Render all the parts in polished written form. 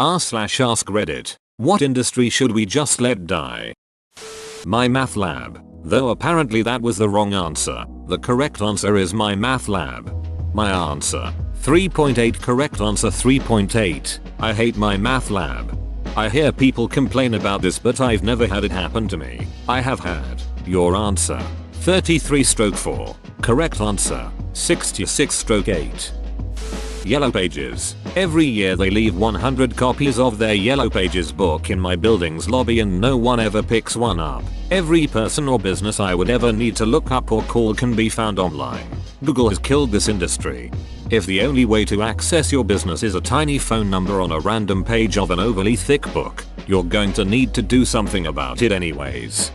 r/ask Reddit. What industry should we just let die? MyMathLab. Though apparently that was the wrong answer. The correct answer is MyMathLab. My answer. 3.8. Correct answer 3.8. I hate MyMathLab. I hear people complain about this, but I've never had it happen to me. I have had. Your answer. 33/4. Correct answer. 66/8. Yellow Pages. Every year they leave 100 copies of their Yellow Pages book in my building's lobby and no one ever picks one up. Every person or business I would ever need to look up or call can be found online. Google has killed this industry. If the only way to access your business is a tiny phone number on a random page of an overly thick book, you're going to need to do something about it anyways.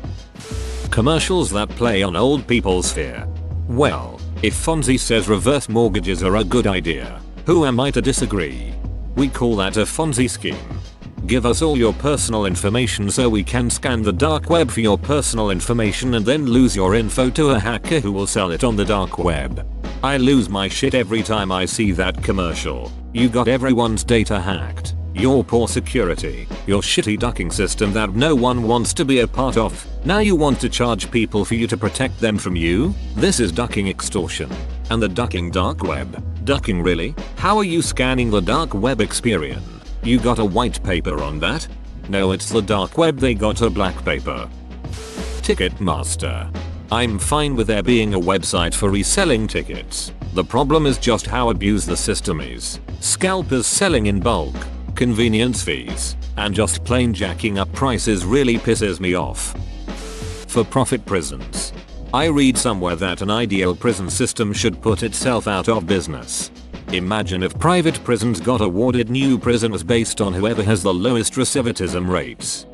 Commercials that play on old people's fear. Well, if Fonzie says reverse mortgages are a good idea, who am I to disagree? We call that a Fonzie scheme. Give us all your personal information so we can scan the dark web for your personal information and then lose your info to a hacker who will sell it on the dark web. I lose my shit every time I see that commercial. You got everyone's data hacked. Your poor security. Your shitty ducking system that no one wants to be a part of. Now you want to charge people for you to protect them from you? This is ducking extortion. And the ducking dark web. Ducking really? How are you scanning the dark web, Experian? You got a white paper on that? No, it's the dark web, they got a black paper. Ticketmaster. I'm fine with there being a website for reselling tickets. The problem is just how abused the system is. Scalpers selling in bulk, convenience fees, and just plain jacking up prices really pisses me off. For-profit prisons. I read somewhere that an ideal prison system should put itself out of business. Imagine if private prisons got awarded new prisoners based on whoever has the lowest recidivism rates.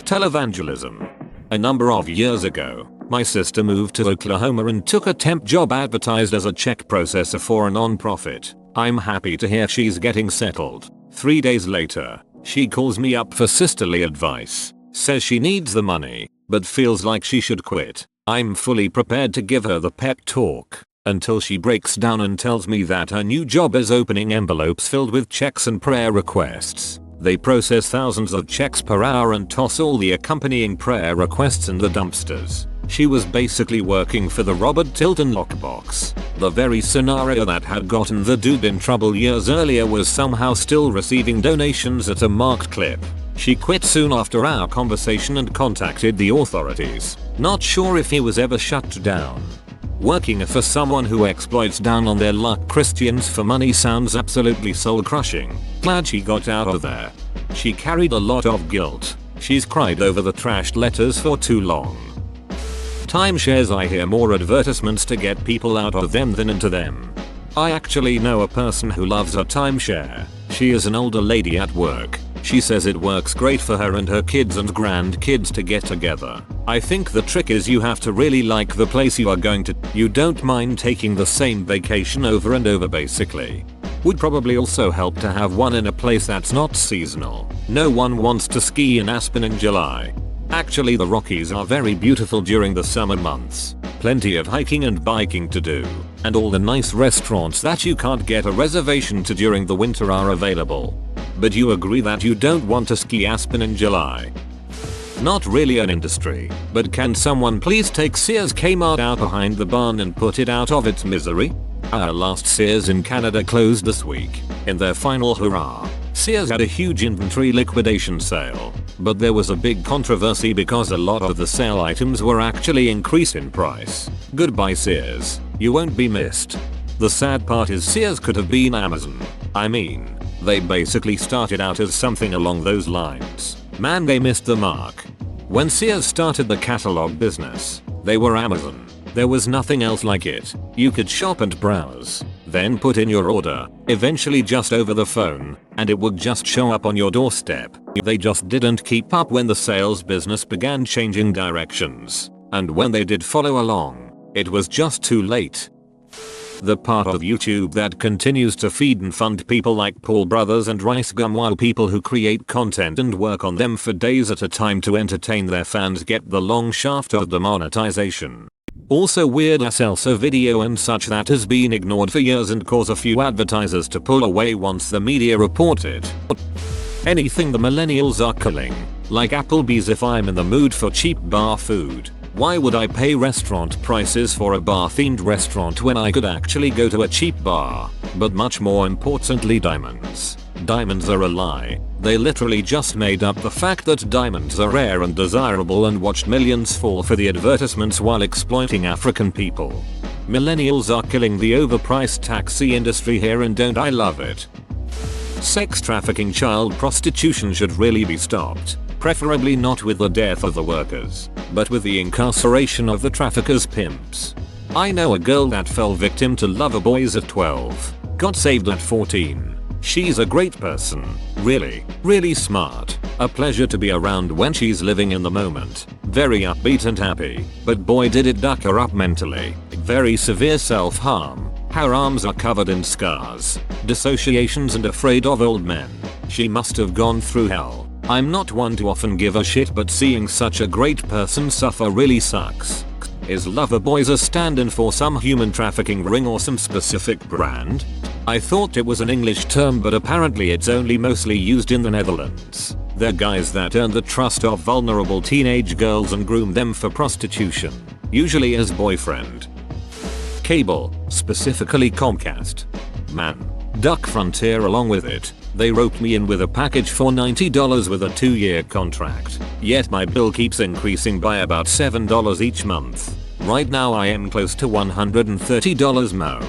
Televangelism. A number of years ago, my sister moved to Oklahoma and took a temp job advertised as a check processor for a non-profit. I'm happy to hear she's getting settled. 3 days later, she calls me up for sisterly advice. Says she needs the money, but feels like she should quit. I'm fully prepared to give her the pep talk, until she breaks down and tells me that her new job is opening envelopes filled with checks and prayer requests. They process thousands of checks per hour and toss all the accompanying prayer requests in the dumpsters. She was basically working for the Robert Tilton lockbox. The very scenario that had gotten the dude in trouble years earlier was somehow still receiving donations at a marked clip. She quit soon after our conversation and contacted the authorities. Not sure if he was ever shut down. Working for someone who exploits down on their luck Christians for money sounds absolutely soul crushing. Glad she got out of there. She carried a lot of guilt. She's cried over the trashed letters for too long. Timeshares. I hear more advertisements to get people out of them than into them. I actually know a person who loves a timeshare. She is an older lady at work. She says it works great for her and her kids and grandkids to get together. I think the trick is you have to really like the place you are going to. You don't mind taking the same vacation over and over basically. Would probably also help to have one in a place that's not seasonal. No one wants to ski in Aspen in July. Actually, the Rockies are very beautiful during the summer months. Plenty of hiking and biking to do. And all the nice restaurants that you can't get a reservation to during the winter are available. But you agree that you don't want to ski Aspen in July. Not really an industry, but can someone please take Sears Kmart out behind the barn and put it out of its misery? Our last Sears in Canada closed this week. In their final hurrah, Sears had a huge inventory liquidation sale. But there was a big controversy because a lot of the sale items were actually increased in price. Goodbye Sears, you won't be missed. The sad part is Sears could have been Amazon. I mean, they basically started out as something along those lines. Man, they missed the mark. When Sears started the catalog business, they were Amazon. There was nothing else like it. You could shop and browse, then put in your order, eventually just over the phone, and it would just show up on your doorstep. They just didn't keep up when the sales business began changing directions. And when they did follow along, it was just too late. The part of YouTube that continues to feed and fund people like Paul Brothers and Rice Gum while people who create content and work on them for days at a time to entertain their fans get the long shaft of demonetization. Also weird Elsa video and such that has been ignored for years and cause a few advertisers to pull away once the media report it. Anything the millennials are killing. Like Applebee's if I'm in the mood for cheap bar food. Why would I pay restaurant prices for a bar themed restaurant when I could actually go to a cheap bar? But much more importantly, diamonds. Diamonds are a lie. They literally just made up the fact that diamonds are rare and desirable and watched millions fall for the advertisements while exploiting African people. Millennials are killing the overpriced taxi industry here and don't I love it. Sex trafficking, child prostitution should really be stopped. Preferably not with the death of the workers, but with the incarceration of the traffickers' pimps. I know a girl that fell victim to lover boys at 12, got saved at 14. She's a great person, really smart, a pleasure to be around when she's living in the moment, very upbeat and happy, but boy did it duck her up mentally, very severe self-harm, her arms are covered in scars, dissociations and afraid of old men, she must have gone through hell. I'm not one to often give a shit, but seeing such a great person suffer really sucks. Is lover boys a stand-in for some human trafficking ring or some specific brand? I thought it was an English term, but apparently it's only mostly used in the Netherlands. They're guys that earn the trust of vulnerable teenage girls and groom them for prostitution, usually as boyfriend. Cable, specifically Comcast. Man, duck Frontier along with it. They roped me in with a package for $90 with a 2-year contract. Yet my bill keeps increasing by about $7 each month. Right now I am close to $130 more.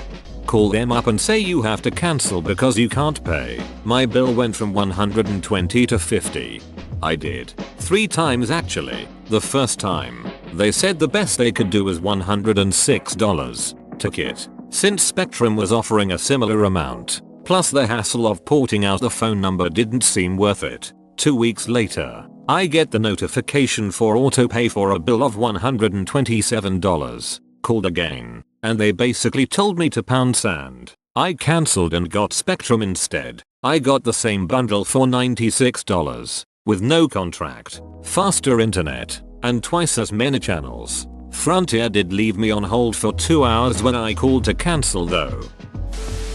Call them up and say you have to cancel because you can't pay. My bill went from $120 to $50. I did. 3 times actually. The first time, they said the best they could do was $106. Ticket. Since Spectrum was offering a similar amount. Plus the hassle of porting out the phone number didn't seem worth it. 2 weeks later, I get the notification for autopay for a bill of $127. Called again, and they basically told me to pound sand. I cancelled and got Spectrum instead. I got the same bundle for $96, with no contract, faster internet, and twice as many channels. Frontier did leave me on hold for 2 hours when I called to cancel though.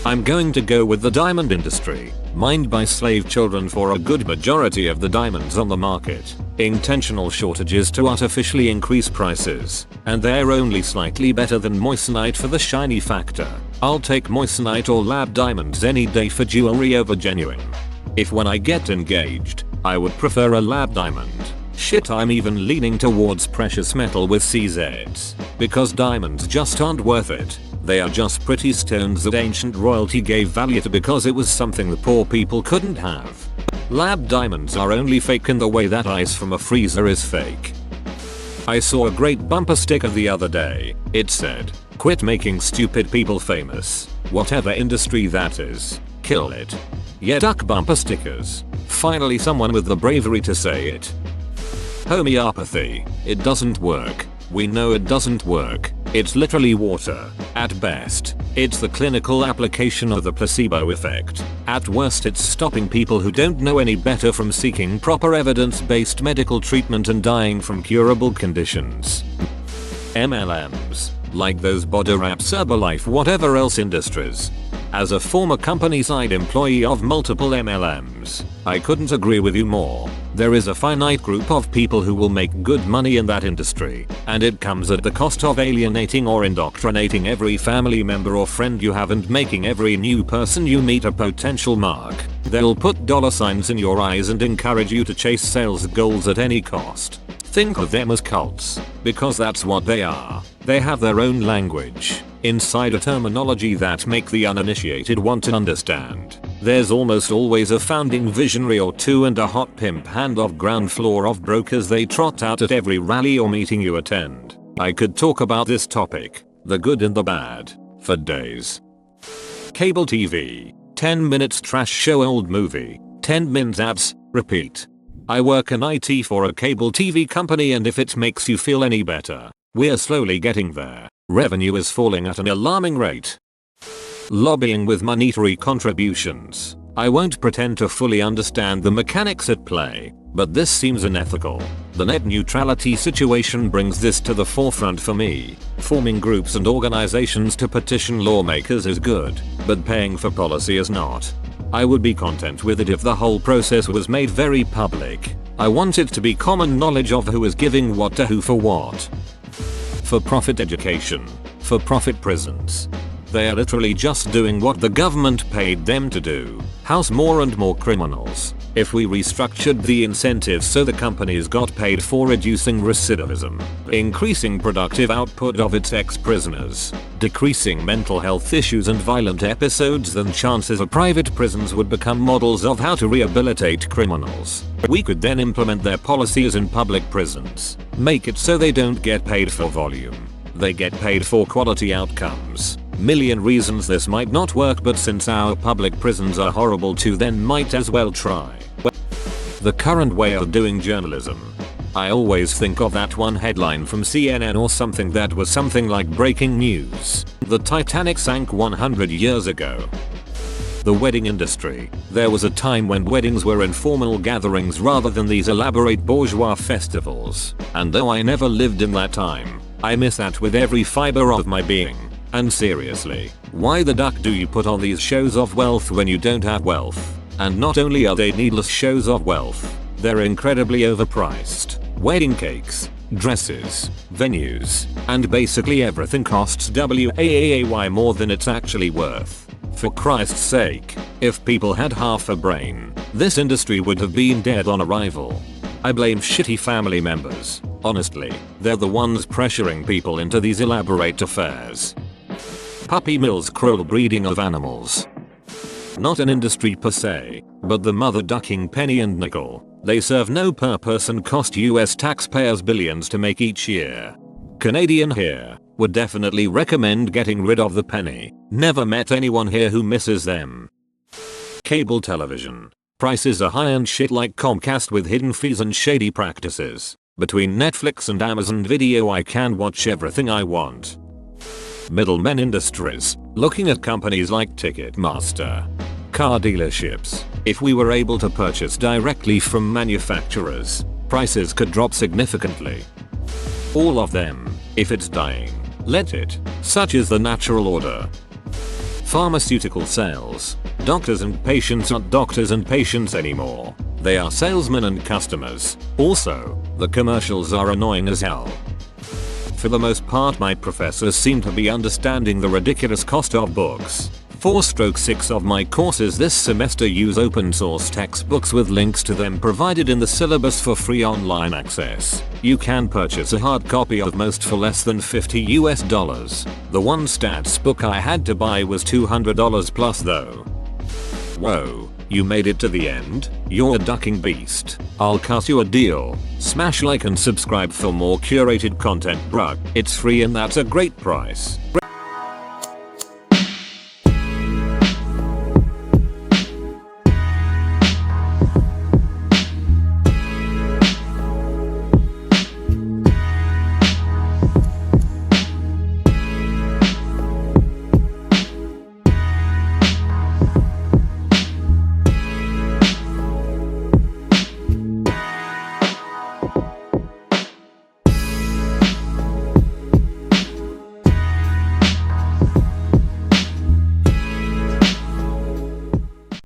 I'm going to go with the diamond industry, mined by slave children for a good majority of the diamonds on the market. Intentional shortages to artificially increase prices, and they're only slightly better than moissanite for the shiny factor. I'll take moissanite or lab diamonds any day for jewelry over genuine. If when I get engaged, I would prefer a lab diamond. Shit, I'm even leaning towards precious metal with CZs, because diamonds just aren't worth it. They are just pretty stones that ancient royalty gave value to because it was something the poor people couldn't have. Lab diamonds are only fake in the way that ice from a freezer is fake. I saw a great bumper sticker the other day. It said, "Quit making stupid people famous. Whatever industry that is, kill it." Yeah, duck bumper stickers. Finally someone with the bravery to say it. Homeopathy. It doesn't work. We know it doesn't work. It's literally water. At best, it's the clinical application of the placebo effect. At worst, it's stopping people who don't know any better from seeking proper evidence-based medical treatment and dying from curable conditions. MLMs, like those body wraps, Herbalife, whatever else industries. As a former company side employee of multiple MLMs, I couldn't agree with you more. There is a finite group of people who will make good money in that industry, and it comes at the cost of alienating or indoctrinating every family member or friend you have and making every new person you meet a potential mark. They'll put dollar signs in your eyes and encourage you to chase sales goals at any cost. Think of them as cults, because that's what they are. They have their own language, insider terminology that make the uninitiated want to understand. There's almost always a founding visionary or two and a hot pimp hand of ground floor of brokers they trot out at every rally or meeting you attend. I could talk about this topic, the good and the bad, for days. Cable TV. 10 minutes trash show old movie. 10 minutes ads, repeat. I work in IT for a cable TV company, and if it makes you feel any better, we're slowly getting there. Revenue is falling at an alarming rate. Lobbying with monetary contributions. I won't pretend to fully understand the mechanics at play, but this seems unethical. The net neutrality situation brings this to the forefront for me. Forming groups and organizations to petition lawmakers is good, but paying for policy is not. I would be content with it if the whole process was made very public. I want it to be common knowledge of who is giving what to who for what. For-profit education. For-profit prisons. They are literally just doing what the government paid them to do. House more and more criminals. If we restructured the incentives so the companies got paid for reducing recidivism, increasing productive output of its ex-prisoners, decreasing mental health issues and violent episodes, then chances are private prisons would become models of how to rehabilitate criminals. We could then implement their policies in public prisons. Make it so they don't get paid for volume. They get paid for quality outcomes. Million reasons this might not work, but since our public prisons are horrible too, then might as well try. The current way of doing journalism. I always think of that one headline from CNN or something that was something like breaking news. The Titanic sank 100 years ago. The wedding industry. There was a time when weddings were informal gatherings rather than these elaborate bourgeois festivals. And though I never lived in that time, I miss that with every fiber of my being. And seriously, why the duck do you put on these shows of wealth when you don't have wealth? And not only are they needless shows of wealth, they're incredibly overpriced. Wedding cakes, dresses, venues, and basically everything costs way more than it's actually worth. For Christ's sake, if people had half a brain, this industry would have been dead on arrival. I blame shitty family members. Honestly, they're the ones pressuring people into these elaborate affairs. Puppy mills, cruel breeding of animals. Not an industry per se, but the mother ducking penny and nickel. They serve no purpose and cost US taxpayers billions to make each year. Canadian here, would definitely recommend getting rid of the penny. Never met anyone here who misses them. Cable television. Prices are high and shit like Comcast with hidden fees and shady practices. Between Netflix and Amazon Video I can watch everything I want. Middlemen industries. Looking at companies like Ticketmaster. Car dealerships. If we were able to purchase directly from manufacturers, prices could drop significantly. All of them. If it's dying, let it. Such is the natural order. Pharmaceutical sales. Doctors and patients aren't doctors and patients anymore. They are salesmen and customers. Also, the commercials are annoying as hell. For the most part, my professors seem to be understanding the ridiculous cost of books. 4/6 of my courses this semester use open source textbooks with links to them provided in the syllabus for free online access. You can purchase a hard copy of most for less than $50 US. The one stats book I had to buy was $200 plus though. Whoa, you made it to the end? You're a ducking beast. I'll cut you a deal. Smash like and subscribe for more curated content, bruh. It's free and that's a great price.